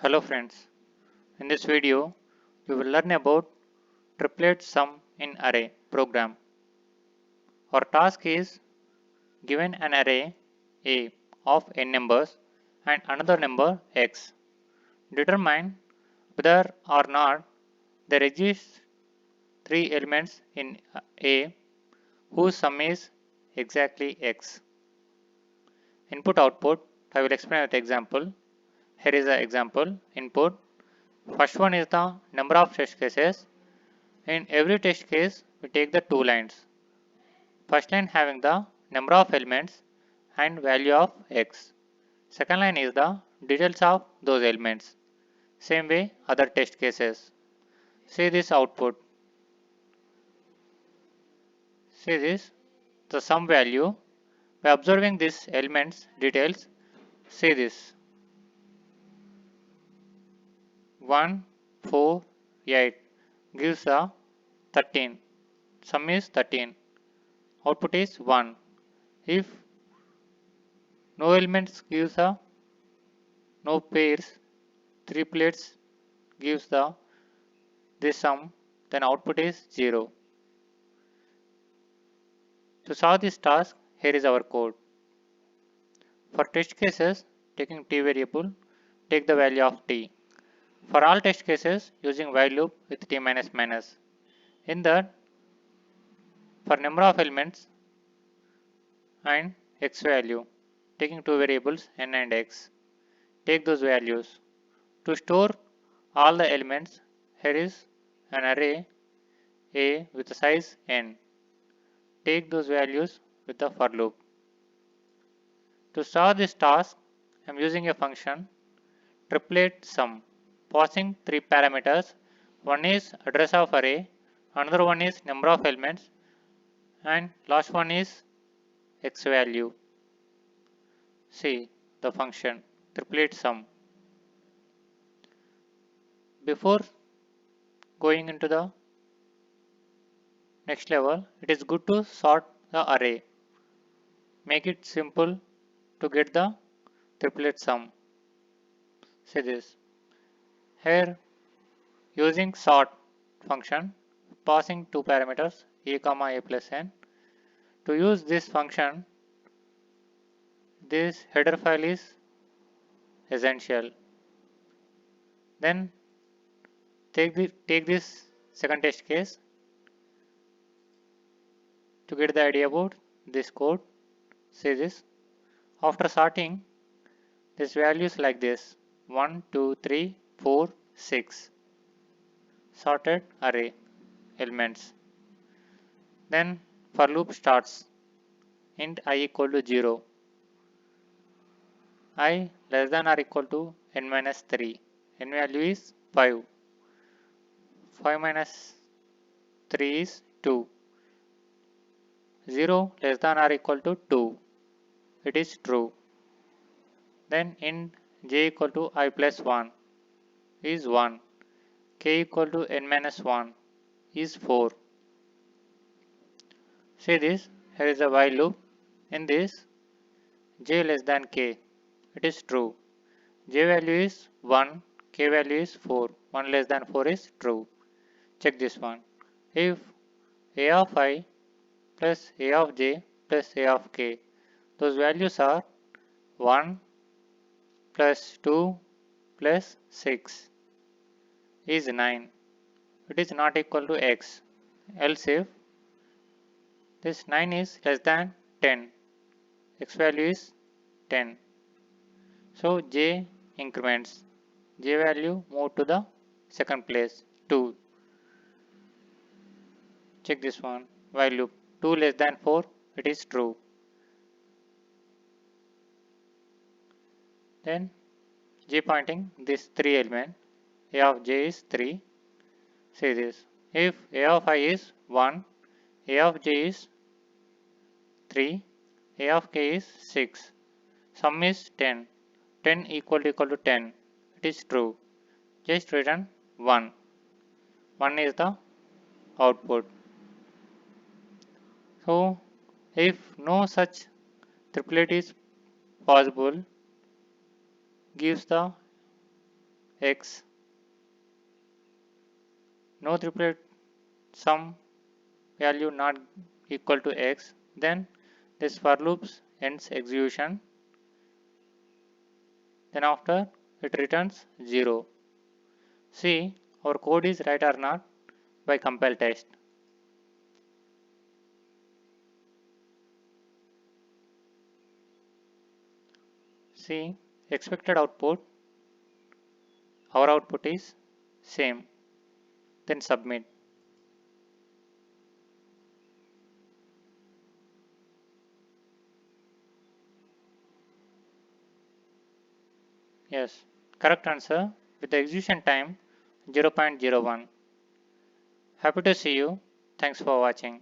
Hello friends, in this video we will learn about triplet sum in array program. Our task is given an array A of n numbers and another number x. Determine whether or not there exist three elements in A whose sum is exactly x. Input output, I will explain with example. Here is the example input. First one is the number of test cases. In every test case, we take the two lines. First line having the number of elements and value of x. Second line is the details of those elements. Same way other test cases. See this output. See this, the sum value. By observing this elements details, see this 1, 4, 8 gives a 13. Sum is 13. Output is 1. If no elements gives a no pairs, triplets gives the this sum, then output is 0. To solve this task, here is our code. For test cases, taking t variable, take the value of t. For all test cases, using while loop with t minus minus. In that, for number of elements and x value, taking two variables n and x, take those values. To store all the elements, here is an array A with a size n. Take those values with the for loop. To solve this task, I am using a function triplet sum, passing three parameters. One is address of array, another one is number of elements, and last one is x value. See the function triplet sum. Before going into the next level, it is good to sort the array. Make it simple to get the triplet sum. See this. Here using sort function passing two parameters a comma a plus n. To use this function, this header file is essential. Then take this second test case to get the idea about this code. See this. After sorting, this values like this 1, 2, 3, 4, 6. Sorted array elements. Then for loop starts. Int I equal to 0. I less than or equal to n minus 3. N value is 5. 5 minus 3 is 2. 0 less than or equal to 2. It is true. Then int j equal to I plus 1 is 1. K equal to n minus 1 is 4. See this, here is a while loop. In this, j less than k, it is true. J value is 1, k value is 4. 1 less than 4 is true. Check this one. If a of I plus a of j plus a of k, those values are 1 plus 2 plus 6 is 9. It is not equal to x. Else if this 9 is less than 10, x value is 10. So j increments. J value move to the second place 2. Check this one. While loop 2 less than 4, it is true. Then j pointing this 3 element, a of j is 3. See this. If a of I is 1, a of j is 3, a of k is 6. Sum is 10. 10 equal to 10. It is true. Just return 1. 1 is the output. So if no such triplet is possible, gives the x, no triplet sum value not equal to x, then this for loops ends execution. Then after it returns 0. See, our code is right or not by compile test. See, expected output, our output is same. Then submit. Yes, correct answer with the execution time 0.01. Happy to see you. Thanks for watching.